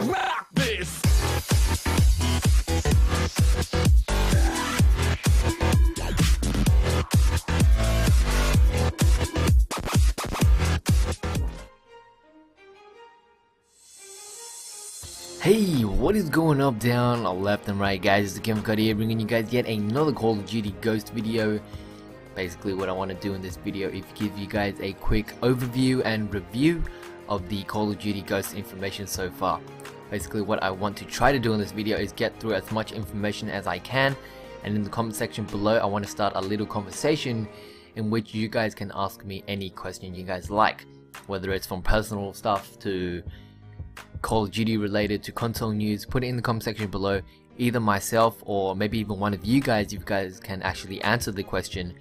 rock this. Hey, what is going up, down, left and right, guys? It's the QUICKSCOPE here, bringing you guys yet another Call of Duty Ghost video. Basically what I want to do in this video is give you guys a quick overview and review of the Call of Duty Ghost information so far. Basically what I want to try to do in this video is get through as much information as I can, and in the comment section below I want to start a little conversation in which you guys can ask me any question you guys like, whether it's from personal stuff to Call of Duty related to console news. Put it in the comment section below. Either myself or maybe even one of you guys can actually answer the question.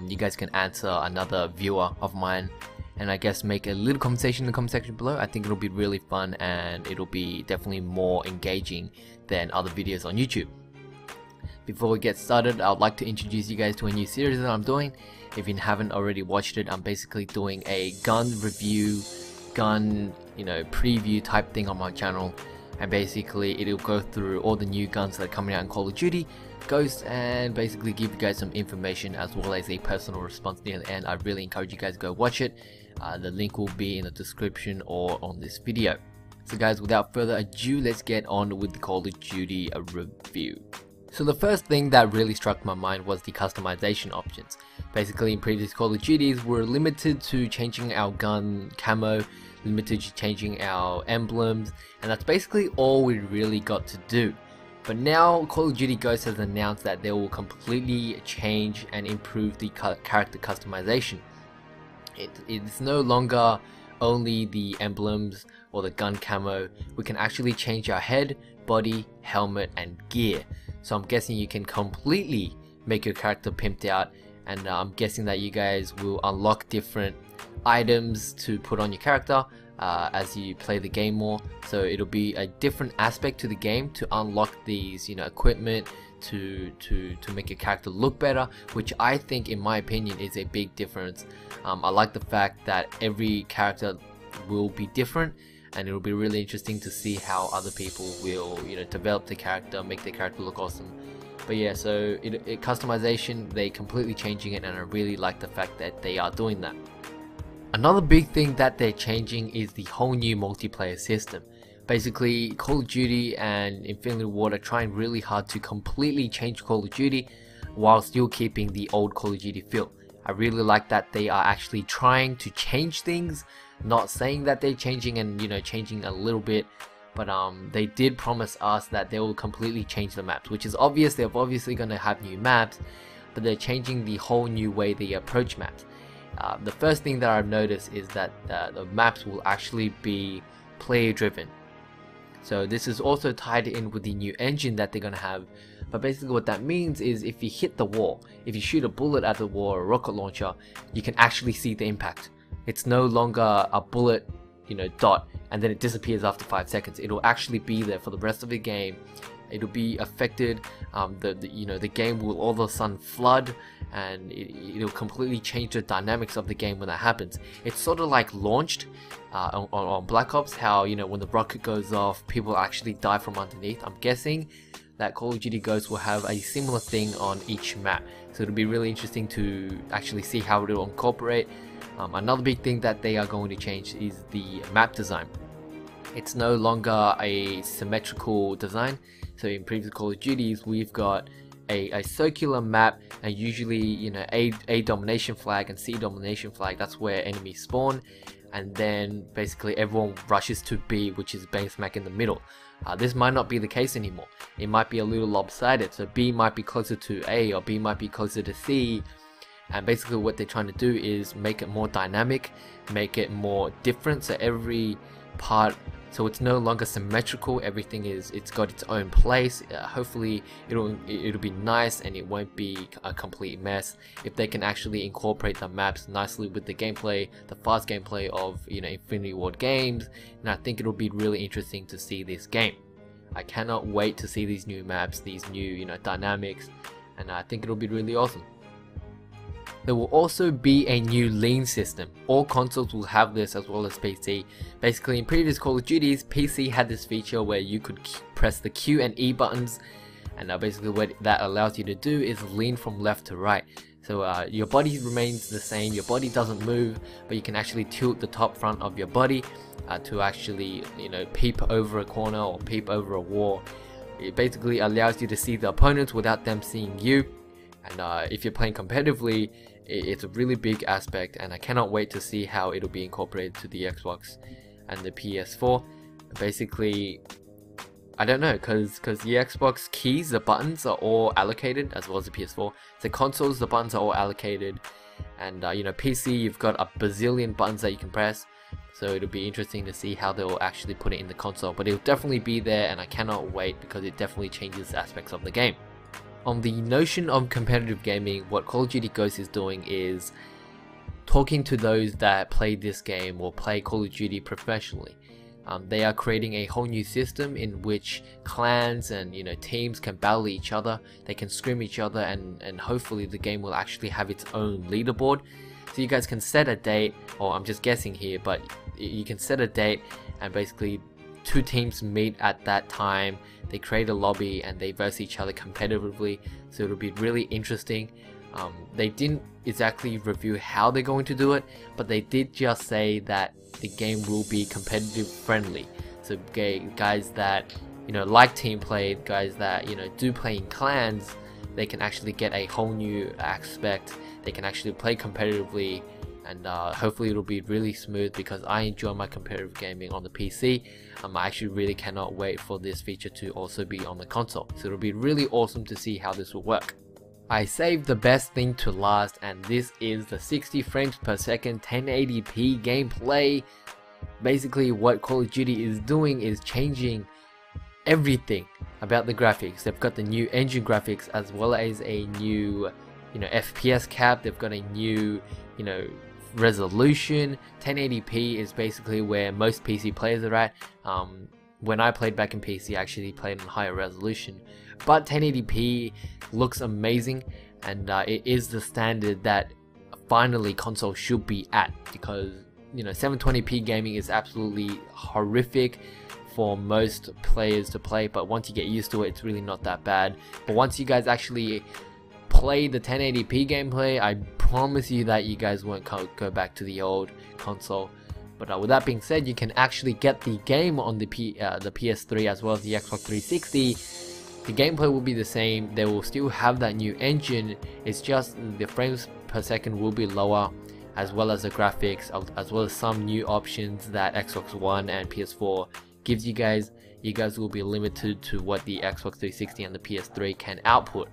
You guys can answer another viewer of mine, and I guess make a little conversation in the comment section below. I think it'll be really fun, and it'll be definitely more engaging than other videos on YouTube. Before we get started, I would like to introduce you guys to a new series that I'm doing. If you haven't already watched it, I'm basically doing a gun review, gun preview type thing on my channel, and basically it'll go through all the new guns that are coming out in Call of Duty Ghost and basically give you guys some information as well as a personal response near the end. I really encourage you guys to go watch it. The link will be in the description or on this video. So guys, without further ado, let's get on with the Call of Duty review. So the first thing that really struck my mind was the customization options. Basically in previous Call of Duties we're limited to changing our gun camo, limited to changing our emblems, and that's basically all we really got to do. But now Call of Duty Ghost has announced that they will completely change and improve the character customization. It's no longer only the emblems or the gun camo. We can actually change our head, body, helmet and gear. So I'm guessing you can completely make your character pimped out, and I'm guessing that you guys will unlock different items to put on your character as you play the game more. So it'll be a different aspect to the game to unlock these equipment to make your character look better, which I think, in my opinion, is a big difference. I like the fact that every character will be different, and it'll be really interesting to see how other people will develop the character, make the character look awesome. But yeah, so customization, they completely changing it, and I really like the fact that they are doing that. Another big thing that they're changing is the whole new multiplayer system. Basically, Call of Duty and Infinity Ward are trying really hard to completely change Call of Duty while still keeping the old Call of Duty feel. I really like that they are actually trying to change things, not saying that they're changing and changing a little bit, but they did promise us that they will completely change the maps, which is obvious. They're obviously going to have new maps, but they're changing the whole new way they approach maps. The first thing that I've noticed is that the maps will actually be player driven. So this is also tied in with the new engine that they're going to have. But basically what that means is if you hit the wall, if you shoot a bullet at the wall or a rocket launcher, you can actually see the impact. It's no longer a bullet dot and then it disappears after 5 seconds. It'll actually be there for the rest of the game. It'll be affected. The game will all of a sudden flood, and it'll completely change the dynamics of the game when that happens. It's sort of like Launched on Black Ops, how when the rocket goes off, people actually die from underneath. I'm guessing that Call of Duty Ghost will have a similar thing on each map, so it'll be really interesting to actually see how it will incorporate. Another big thing that they are going to change is the map design. It's no longer a symmetrical design. So in previous Call of Duties we've got a circular map, and usually A domination flag and C domination flag, that's where enemies spawn, and then basically everyone rushes to B, which is bang smack in the middle. This might not be the case anymore. It might be a little lopsided, so B might be closer to A or B might be closer to C. And basically what they're trying to do is make it more dynamic, make it more different, so every part, so it's no longer symmetrical. Everything it's got its own place. Hopefully it'll be nice and it won't be a complete mess if they can actually incorporate the maps nicely with the gameplay, the fast gameplay of Infinity Ward games. And I think it'll be really interesting to see this game. I cannot wait to see these new maps, these new dynamics, and I think it'll be really awesome. There will also be a new lean system. All consoles will have this as well as PC. Basically, in previous Call of Duties, PC had this feature where you could press the Q and E buttons, and basically what that allows you to do is lean from left to right. So your body remains the same, your body doesn't move, but you can actually tilt the top front of your body to actually, peep over a corner or peep over a wall. It basically allows you to see the opponents without them seeing you. And if you're playing competitively, it's a really big aspect, and I cannot wait to see how it'll be incorporated to the Xbox and the PS4. Basically, I don't know, because the Xbox keys, the buttons are all allocated, as well as the PS4. The consoles, the buttons are all allocated, and PC, you've got a bazillion buttons that you can press. So it'll be interesting to see how they'll actually put it in the console, but it'll definitely be there, and I cannot wait because it definitely changes aspects of the game. On the notion of competitive gaming, what Call of Duty Ghosts is doing is talking to those that play this game or play Call of Duty professionally. They are creating a whole new system in which clans and teams can battle each other, they can scrim each other, and hopefully the game will actually have its own leaderboard. So you guys can set a date, or I'm just guessing here, but you can set a date and basically two teams meet at that time, they create a lobby and they verse each other competitively, so it'll be really interesting. They didn't exactly review how they're going to do it, but they did just say that the game will be competitive friendly. So guys that like team play, guys that do play in clans, they can actually get a whole new aspect. They can actually play competitively, and hopefully it'll be really smooth because I enjoy my competitive gaming on the PC. I actually really cannot wait for this feature to also be on the console, so it'll be really awesome to see how this will work. I saved the best thing to last, and this is the 60 frames per second 1080p gameplay. Basically what Call of Duty is doing is changing everything about the graphics. They've got the new engine graphics as well as a new FPS cap. They've got a new resolution. 1080p is basically where most PC players are at. When I played back in PC, I actually played in higher resolution, but 1080p looks amazing, and it is the standard that finally console should be at, because 720p gaming is absolutely horrific for most players to play, but once you get used to it, it's really not that bad. But once you guys actually play the 1080p gameplay, I promise you that you guys won't go back to the old console. But with that being said, you can actually get the game on the PS3 as well as the Xbox 360. The gameplay will be the same. They will still have that new engine. It's just the frames per second will be lower, as well as the graphics, as well as some new options that Xbox One and PS4 gives you guys. You guys will be limited to what the Xbox 360 and the PS3 can output.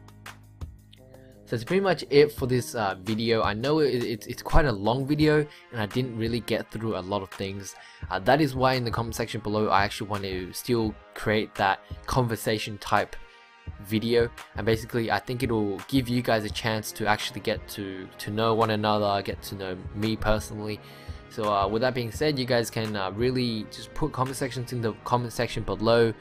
So that's pretty much it for this video. I know it's quite a long video, and I didn't really get through a lot of things. That is why in the comment section below I actually want to still create that conversation type video, and basically I think it'll give you guys a chance to actually get to know one another, get to know me personally. So with that being said, you guys can really just put comment sections in the comment section below,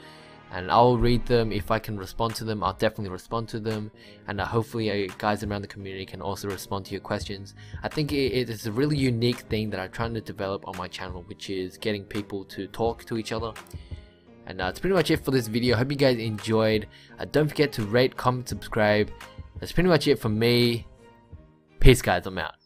and I'll read them. If I can respond to them, I'll definitely respond to them, and hopefully guys around the community can also respond to your questions. I think it is a really unique thing that I'm trying to develop on my channel, which is getting people to talk to each other. And that's pretty much it for this video. Hope you guys enjoyed. Don't forget to rate, comment, subscribe. That's pretty much it from me. Peace guys, I'm out.